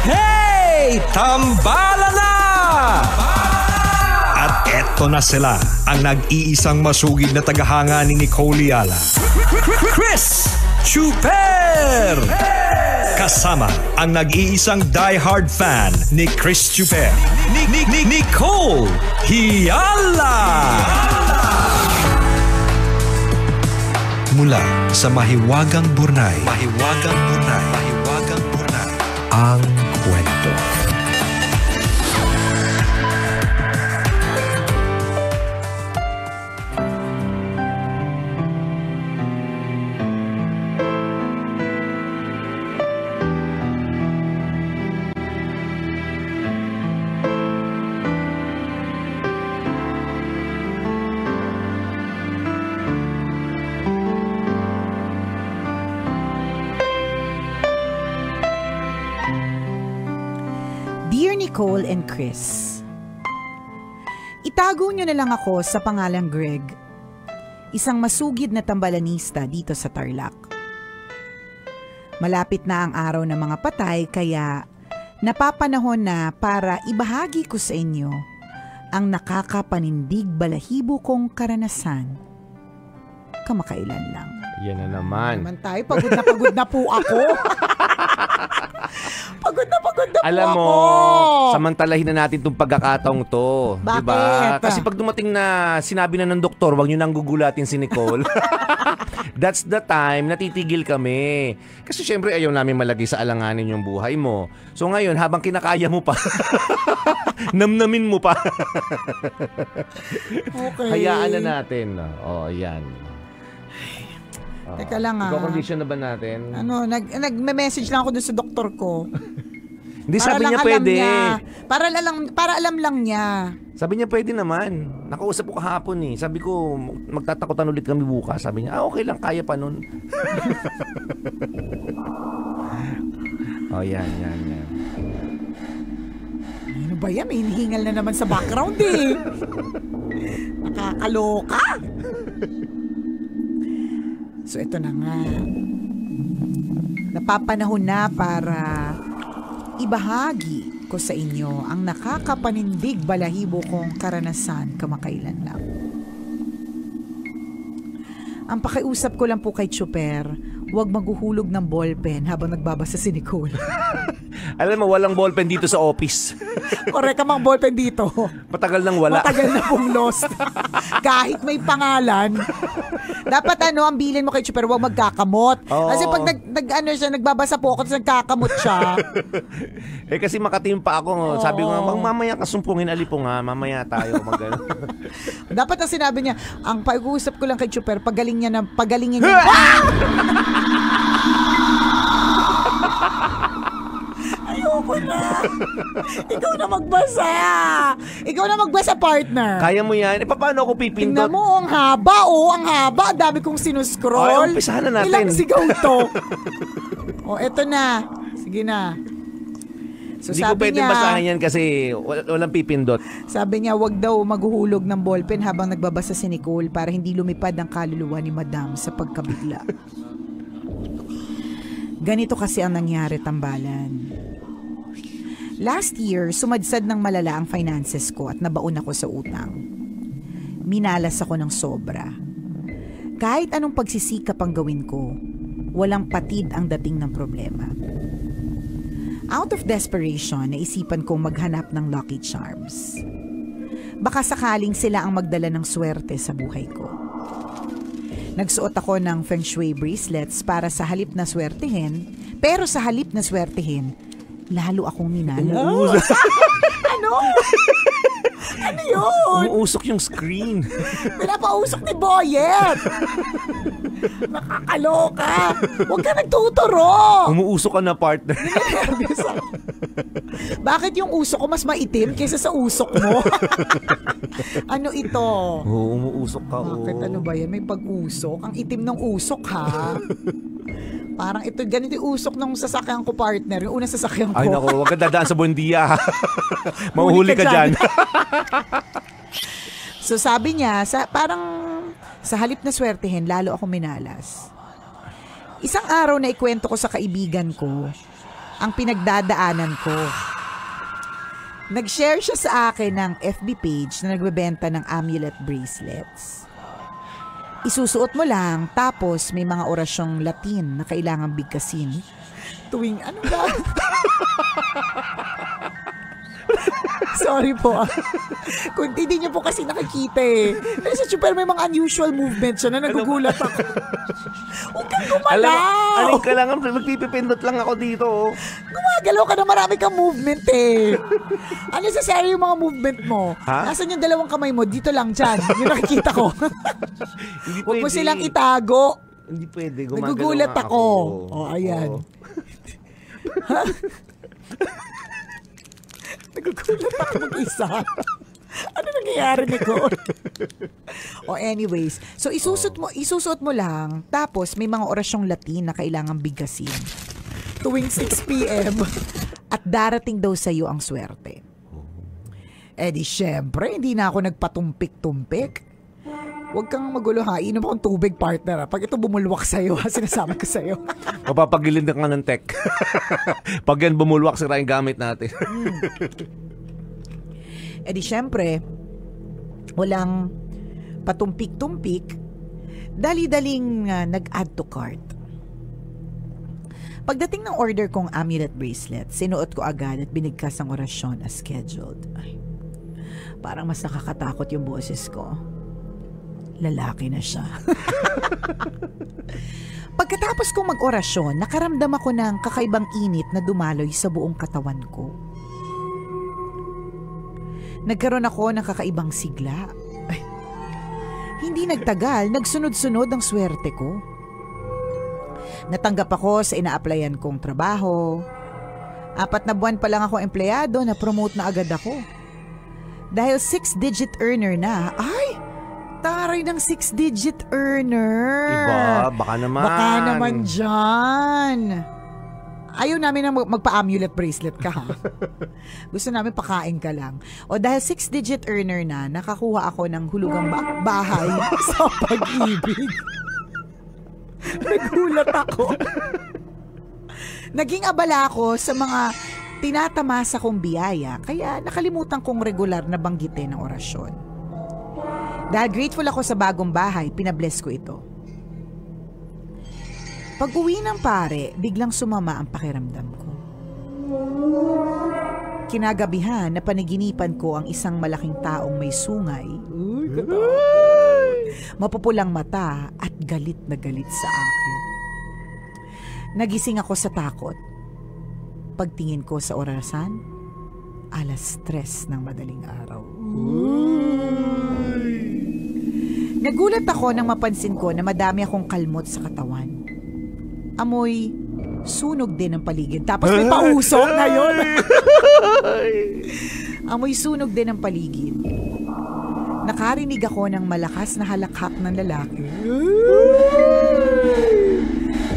Hey! Tambala na! At eto na sila, ang nag-iisang masugid na tagahanga ni Nicole Yala. Chris Chuper! Kasama ang nag-iisang die-hard fan ni Chris Chuper, Nicole Yala! Mula sa Mahiwagang Burnay, ang kwento. Dear Nicole and Chris, itago nyo na lang ako sa pangalang Greg, isang masugid na tambalanista dito sa Tarlac. Malapit na ang araw ng mga patay kaya napapanahon na para ibahagi ko sa inyo ang nakakapanindig balahibo kong karanasan. Kamakailan lang. Yan na naman. Tayo, pagod na po ako. Pagod na Alam po mo, ako. samantalahin na natin itong pagkakataong to. Bakit? Diba? Kasi pag dumating na sinabi na ng doktor, wag nyo nang gugulatin si Nicole. That's the time natitigil kami. Kasi syempre ayaw namin malagay sa alanganin yung buhay mo. So ngayon, habang kinakaya mo pa, namnamin mo pa. Okay. Hayaan na natin. Oh, yan. Teka lang Iko-condition na ba natin? Nag-message lang ako dun sa doktor ko. Hindi, sabi niya pwede. Para alam lang niya. Sabi niya pwede naman. Nakausap ko kahapon eh. Sabi ko, magtatakutan ulit kami bukas. Sabi niya, okay lang, kaya pa nun. Oh, yan. Ano ba yan? May hinihingal na naman sa background eh. Nakakaloka. So ito na nga. Napapanahon na para ibahagi ko sa inyo ang nakakapanindig balahibo kong karanasan kamakailan lang. Ang pakiusap ko lang po kay Chuper, huwag maghuhulog ng ballpen habang nagbabasa si Nicole. Alam mo, walang ballpen dito sa office. Correct ka mang ballpen dito. Matagal nang wala. Matagal na pong lost. Kahit may pangalan. Dapat ang bilin mo kay Chuper, huwag magkakamot. Oo. Kasi pag nagbabasa po ako, tapos nagkakamot siya. Kasi makatimpa ako. Sabi ko nga, mamaya kasumpungin alipo nga. Mamaya tayo mag-ano. Dapat ang sinabi niya, ang pag-uusap ko lang kay Chuper, pagalingin niya. Ayoko na. Ikaw na magbasa, partner. Kaya mo yan. Paano ako pipindot? Tingnan mo, ang haba. Ang dami kong sinuscroll. Ay, umpisahan na natin. Ilang sigaw to. Eto na. Sige na. So, hindi ko pwedeng basahin yan kasi walang pipindot. Sabi niya, wag daw maghuhulog ng ballpen habang nagbabasa si Nicole para hindi lumipad ang kaluluwa ni Madam sa pagkabigla. Ganito kasi ang nangyari, tambalan. Last year, sumadsad ng malala ang finances ko at nabaon ako sa utang. Minalas ako ng sobra. Kahit anong pagsisikap ang gawin ko, walang patid ang dating ng problema. Out of desperation, naisipan kong maghanap ng Lucky Charms. Baka sakaling sila ang magdala ng swerte sa buhay ko. Nagsuot ako ng Feng Shui bracelets para sa halip na swertehin, pero sa halip na swertehin, lalo akong minalo. Ano? Ano yun? Umuusok yung screen. Pinapausok ni Boyet. Nakakaloka. Huwag ka nagtuturo. Umuusok ka na, partner. Bakit yung usok ko mas maitim kaysa sa usok mo? Ano ito? Umuusok ka. Bakit ano ba yan? May pag-usok? Ang itim ng usok, ha? Parang ito, ganito yung usok ng sasakyan ko, partner. Yung unang sasakyan ko. Ay naku, huwag ka dadaan sa Buendia. Mahuhuli ka dyan. So sabi niya, parang sa halip na swertehin, lalo ako minalas. Isang araw na ikwento ko sa kaibigan ko ang pinagdadaanan ko. Nag-share siya sa akin ng FB page na nagbebenta ng amulet bracelets. Isusuot mo lang, tapos may mga orasyong Latin na kailangang bigkasin. Tuwing ano ba? Sorry po. Kung hindi niyo po kasi nakikita eh. Pero sa Chuper may mga unusual movement siya na nagugulat ako. Huwag kang gumalaw! Aling ka lang, magpipipindot lang ako dito. Gumagalaw ka na, marami kang movement eh. Ano sa sari yung mga movement mo? Ha? Nasaan yung dalawang kamay mo? Dito lang dyan. Yung nakikita ko. Huwag mo silang itago. Hindi pwede. Gumagalaw Nagugulat nga ako. O, ayan. Ha? Nagugulat ako mag-isa. Ano nangyayari, Nicole? Anyways. So, isusuot mo lang, tapos may mga orasyong Latin na kailangang bigkasin. Tuwing 6 p.m. At darating daw sa'yo ang swerte. Di syempre, hindi na ako nagpatumpik-tumpik. Huwag kang magulo ha. Inom akong tubig, partner. Pag ito bumulwak sa'yo, sinasabi ko sa'yo. Mapapagilid na ka ng tech. Pag yan bumulwak, sira yung gamit natin. Di syempre, walang patumpik-tumpik. Dali-daling nag-add to cart. Pagdating ng order kong amulet bracelet, sinuot ko agad at binigkas ang orasyon as scheduled. Ay, parang mas nakakatakot yung boses ko. Lalaki na siya. Pagkatapos kong mag-orasyon, nakaramdam ako ng kakaibang init na dumaloy sa buong katawan ko. Nagkaroon ako ng kakaibang sigla. Ay, hindi nagtagal, nagsunod-sunod ang swerte ko. Natanggap ako sa ina-applyan kong trabaho. 4 na buwan pa lang ako empleyado, na-promote na agad ako. Dahil 6-digit earner na, ay! Taray ng 6-digit earner. Iba, baka naman. Baka naman dyan. Ayaw namin na magpa-amulet bracelet ka ha. Gusto namin pakain ka lang. O dahil 6-digit earner na, nakakuha ako ng hulugang bahay sa pag-ibig. Nagulat ako. Naging abala ako sa mga tinatamasa kong biyaya, kaya nakalimutan kong regular na banggitin ang orasyon. Dahil grateful ako sa bagong bahay, pinabless ko ito. Pag-uwi ng pare, biglang sumama ang pakiramdam ko. Kinagabihan, napanaginipan ko ang isang malaking taong may sungay, mapupulang mata at galit na galit sa akin. Nagising ako sa takot. Pagtingin ko sa orasan, 3:00 ng madaling araw. Nagulat ako nang mapansin ko na madami akong kalmot sa katawan. Amoy sunog din ang paligid. Tapos may pausok ngayon. Amoy sunog din ang paligid. Nakarinig ako ng malakas na halakhak ng lalaki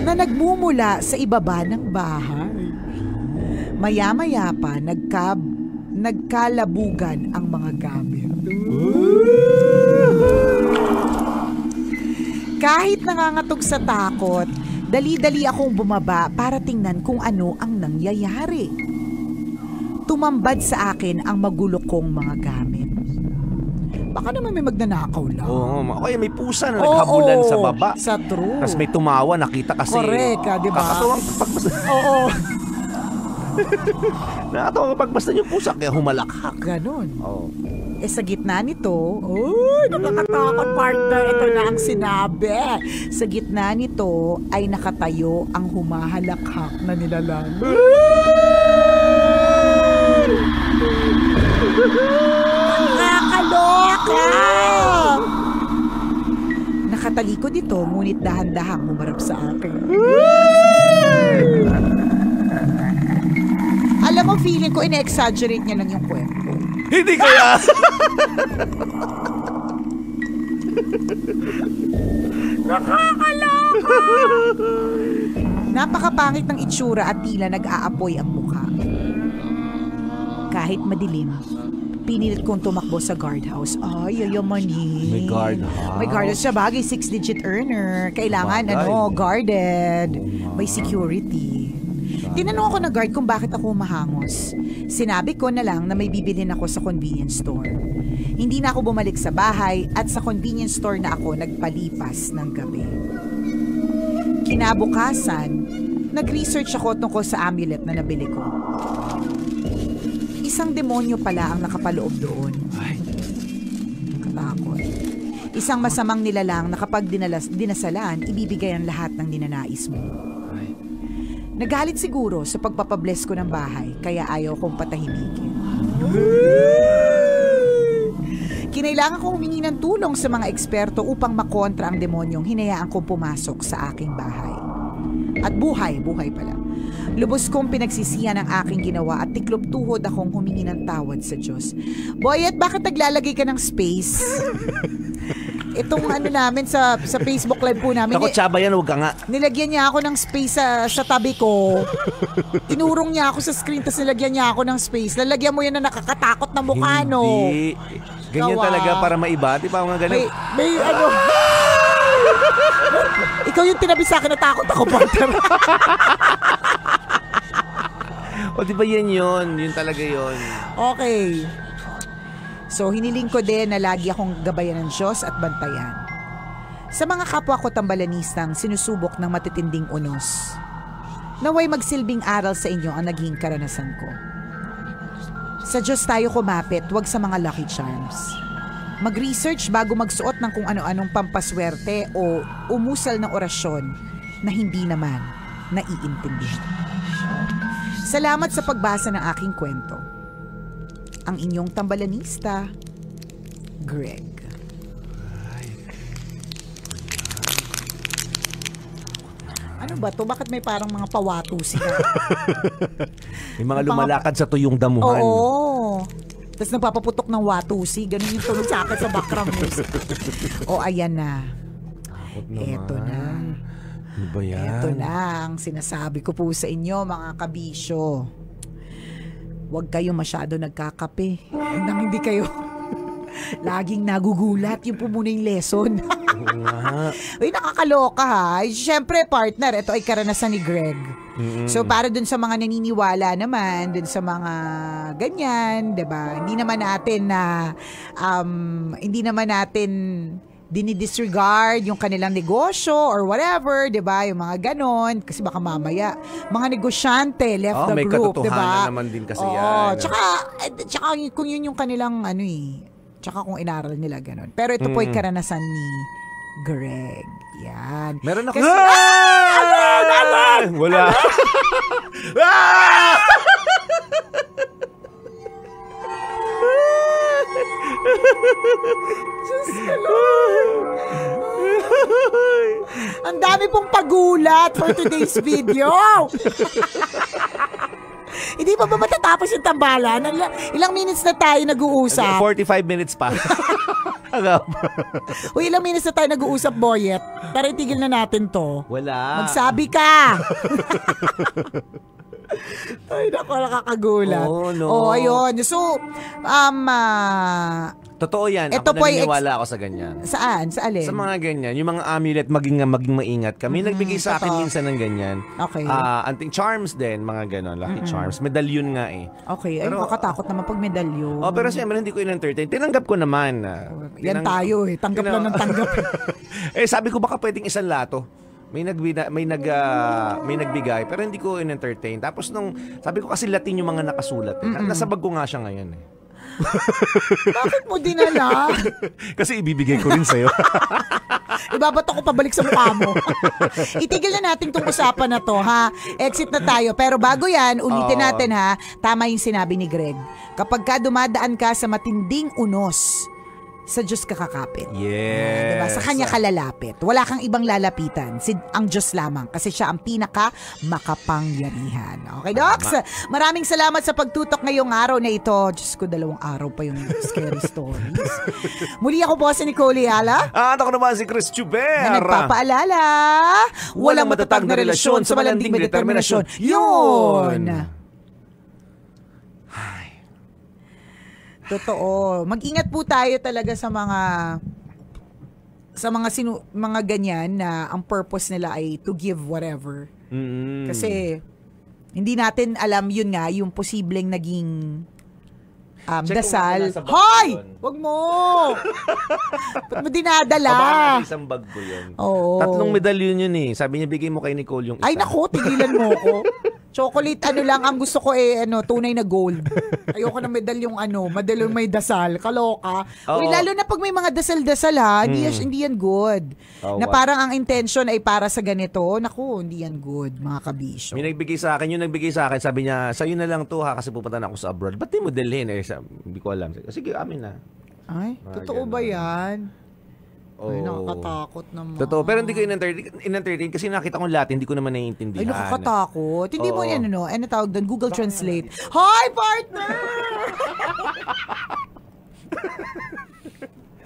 na nagmumula sa ibaba ng bahay. Maya-maya pa nagkalabugan ang mga gamit. Kahit nangangatog sa takot, dali-dali akong bumaba para tingnan kung ano ang nangyayari. Tumambad sa akin ang magulo kong mga gamit. Baka naman may magnanakaw lang. Oo, kaya may pusa na naghabulan sa baba. Sa true. Tapos may tumawa, nakita kasi. Correct, di ba? Kakatawang pagbasta. Oo. Nakatawang pagbasta yung pusa, kaya humalakhak. Ganon. Oo. Sa gitna nito, nakakatakot, partner. Ito na ang sinabi. Sa gitna nito ay nakatayo ang humahalakhak na nilalang. Nakakaloka! Nakatalikod ito, ngunit dahan-dahang humarap sa akin. Alam mo, feeling ko ina-exaggerate niya lang yung kwento. Hindi kaya! Nakakaloka! Napakapangit ng itsura at tila nag-aapoy ang mukha. Kahit madilim, pinilit kong tumakbo sa guardhouse. Ay, yayamanin. May guardhouse. May guardhouse siya. Bagay, 6-digit earner. Kailangan, Bagay. guarded. May security. Tinanong ako ng guard kung bakit ako humahangos. Sinabi ko na lang na may bibilhin ako sa convenience store. Hindi na ako bumalik sa bahay at sa convenience store na ako nagpalipas ng gabi. Kinabukasan, nag-research ako tungkol sa amulet na nabili ko. Isang demonyo pala ang nakapaloob doon. Katakot. Isang masamang nilalang na kapag dinasalan, ibibigay ang lahat ng ninanais mo. Nagalit siguro sa pagpapabless ko ng bahay, kaya ayaw kong patahimikin. Kinailangan kong humingi ng tulong sa mga eksperto upang makontra ang demonyong hinayaan kong pumasok sa aking bahay. At buhay pala. Lubos kong pinagsisihan ang aking ginawa at tiklop tuhod akong humingi ng tawad sa Diyos. Boyet, bakit naglalagay ka ng space? Itong ano namin sa Facebook live po namin. Ako, tsaba yan, huwag ka nga. Nilagyan niya ako ng space sa tabi ko. Tinurong niya ako sa screen, tapos nilagyan niya ako ng space. Lalagyan mo yan na nakakatakot na mukha, no? Hindi. Ganyan talaga para maiba. Di ba mga ganun? May ano... Ikaw yung tinabi sa akin, natakot ako, partner. O di ba yan yun? Yun talaga yun. Okay. So, hiniling ko din na lagi akong gabayan ng Diyos at bantayan. Sa mga kapwa ko tambalanistang sinusubok ng matitinding unos, naway magsilbing aral sa inyo ang naging karanasan ko. Sa Diyos tayo kumapit, wag sa mga lucky charms. Mag-research bago magsuot ng kung ano-anong pampaswerte o umusal ng orasyon na hindi naman naiintindihan. Salamat sa pagbasa ng aking kwento. Ang inyong tambalanista, Greg. Ano ba to? Bakit may parang mga pawatusi ka? May mga lumalakad sa tuyong damuhan. Oo. Tapos nagpapaputok ng watusi. Ganun yung tunog sa akin sa background music. O, ayan na. Eto na. Ano ba yan? Eto na ang sinasabi ko po sa inyo, mga kabisyo. Huwag kayo masyado nagkakape. Nang hindi kayo laging nagugulat. Yun po muna yung lesson. Uy, nakakaloka ha. Siyempre, partner, ito ay karanasan ni Greg. So, para dun sa mga naniniwala naman, dun sa mga ganyan, diba? Hindi naman natin dinidisregard yung kanilang negosyo or whatever, 'di ba? Yung mga ganon kasi baka mamaya mga negosyante left the may group, 'di ba? May katotohanan naman din kasi yan. Tsaka kung yun yung kanilang tsaka kung inaral nila ganon. Pero ito po ay karanasan ni Greg. Yan. Meron ako. Kasi, wala. Ang dami pong pagulat for today's video. Hindi pa ba matatapos yung tambalan? Ilang minutes na tayo nag-uusap? 45 minutes pa. Uy, ilang minutes na tayo nag-uusap, Boyet? Tara, itigil na natin to. Wala. Magsabi ka! Ay, naku, nakakagulat. Oh, no. Oh, ayun. So, totoo yan. Ito Ako po ay naniniwala ako sa ganyan. Saan? Sa alin? Sa mga ganyan. Yung mga amulet, maging maingat ka. May nagbigay sa akin minsan ng ganyan. Okay. Anting charms din, mga ganon. Lucky charms. Medallion nga eh. Okay. Ay, Pero, makatakot naman pag medalyon. Oh, pero siyempre hindi ko in-entertain. Tinanggap ko naman. Yan tayo eh. Tanggap lang ng tanggap. Sabi ko baka pwedeng isang lato. May nagbigay pero hindi ko in-entertain. Tapos sabi ko kasi Latin yung mga nakasulat. Nasa bag ko nga siya ngayon eh. Bakit mo dinala? Kasi ibibigay ko rin sa'yo. Ibabato ko pabalik sa mukha mo. Itigil na natin tong usapan na to, ha? Exit na tayo. Pero bago yan, ulitin natin, ha? Tama yung sinabi ni Greg. Kapag ka dumadaan ka sa matinding unos, sa Diyos ka kakapit. Yes. Diba? Sa Kanya ka lalapit. Wala kang ibang lalapitan. Ang Diyos lamang. Kasi siya ang pinaka makapangyarihan. Okay, Docs? Maraming salamat sa pagtutok ngayong araw na ito. Diyos ko, 2 araw pa yung scary stories. Muli ako po si Nicole Yala. At ako naman si Chris Chuber. Na nagpapaalala, walang matatag na relasyon sa malanding may determinasyon. Yun! Totoo. Mag-ingat po tayo talaga sa mga ganyan na ang purpose nila ay to give whatever. Kasi Hindi natin alam yun nga, yung posibleng naging Check kung dasal. nasa bag Hoy! yun. Wag mo! Ba't mo dinadala? Baka nasa isang bag ko yun. Oo. 3 medalyon yun eh. Sabi niya, bigay mo kay Nicole yung isa. Ay nako, tigilan mo ko. Chocolate lang ang gusto ko tunay na gold. Ayoko na medalyong medalyong may dasal. Kaloka. Oo. Uy, lalo na pag may mga dasal-dasal hindi yan good. Oo, Na parang ang intention ay para sa ganito. Naku, hindi yan good, mga kabisyo. May nagbigay sa akin, sabi niya, sa'yo na lang to ha, kasi pupunta na ako sa abroad. Ba't di mo dalhin? Hindi ko alam. Sige, amin na. Ay, Mga totoo ba ganun. yan? Oh. Ay, nakakatakot naman. Totoo, pero hindi ko in-entertain kasi nakita kong lahat, hindi ko naman naiintindihan. Ay, nakakatakot. Hindi mo Oo. yan, ano tawag doon? Google Translate. Hi, partner!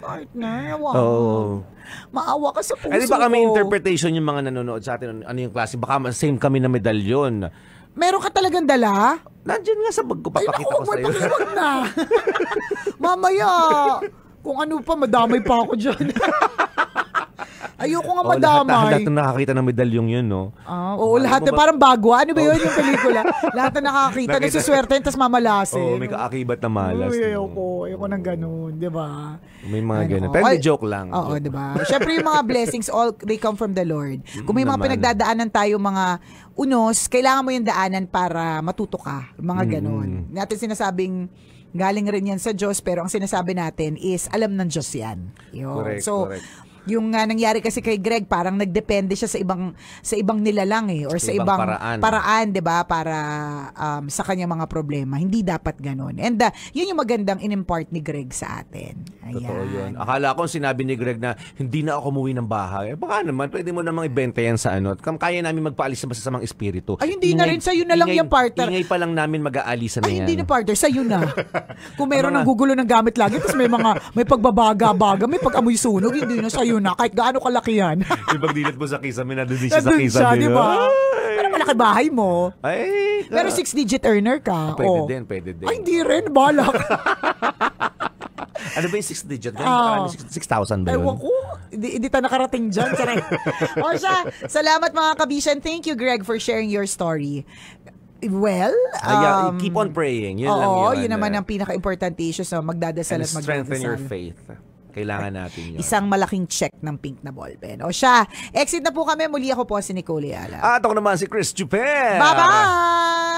Partner, wow. Oo. Maawa ka sa puso Ay, di baka may ko. interpretation yung mga nanonood sa atin. Ano yung klase? Baka same kami na medalyon. Meron ka talagang dala? Nandiyan nga sa bag ko, Ay, papakita naku, ko sa'yo. wag na. Mamaya, kung ano pa, madamay pa ako dyan. Ayoko nga madamay. Lahat na nakakita ng medalyong yun, no? Oo, lahat na parang bago. Ano ba yun yung pelikula? Lahat na nakakita, Nakita. nasuswerte, tapos mamalasin. Oo, may kaakibat na malas. Uy, no? ayoko ng ganun, di ba? May mga ganun. Ano, Pero ay, hindi joke lang. Oo, di ba? Siyempre yung mga blessings, all they come from the Lord. Kung may mga naman. pinagdadaanan tayo, mga unos, kailangan mo yung daanan para matuto ka. Mga ganun. Natin sinasabing, galing rin yan sa Diyos, pero ang sinasabi natin is, alam ng Diyos yan. Yun. Correct, So, correct. yung nangyari kasi kay Greg, parang nagdepende siya sa ibang nilalang or sa Ibang ibang paraan. 'di ba, para sa kanyang mga problema. Hindi dapat ganoon. And yun yung magandang in-impart ni Greg sa atin. Ayan. Totoo yun. Akala ko sinabi ni Greg na hindi na ako umuwi ng bahay. Baka naman, pwede mo namang ibenta yan sa Kaya namin magpaalis sa masasamang espiritu. Ay, hindi na rin. Sa'yo na lang yung partner. Ingay pa lang namin mag-aalisan na Ay, yan. hindi na partner, sa'yo na. Kung meron ng gugulo ng gamit lagi, tapos may pagbabaga-baga, may pag-amoy sunog, hindi na sa'yo na. Kahit gaano kalaki yan. Ibang dilat mo sa kisame, nandun din siya sa Nandun siya, kisame. di ba? Pero malaki bahay mo. Ay, Pero 6-digit earner ka. Pwede din. Ay, hindi rin. Balak. Ano ba yung 6 digit? 6,000 ba yun? Ewan ko. Hindi tayo nakarating dyan. O siya, salamat mga kabisyan. Thank you, Greg, for sharing your story. Well, keep on praying. Yun lang yun. yun naman ang pinaka-importante issue sa magdadasal And at magdadasal. strengthen your faith. Kailangan natin yun. Isang malaking check ng pink na ballpen. O siya, exit na po kami. Muli ako po si Nicole Ayala. At ako naman si Chris Chuper. Bye-bye!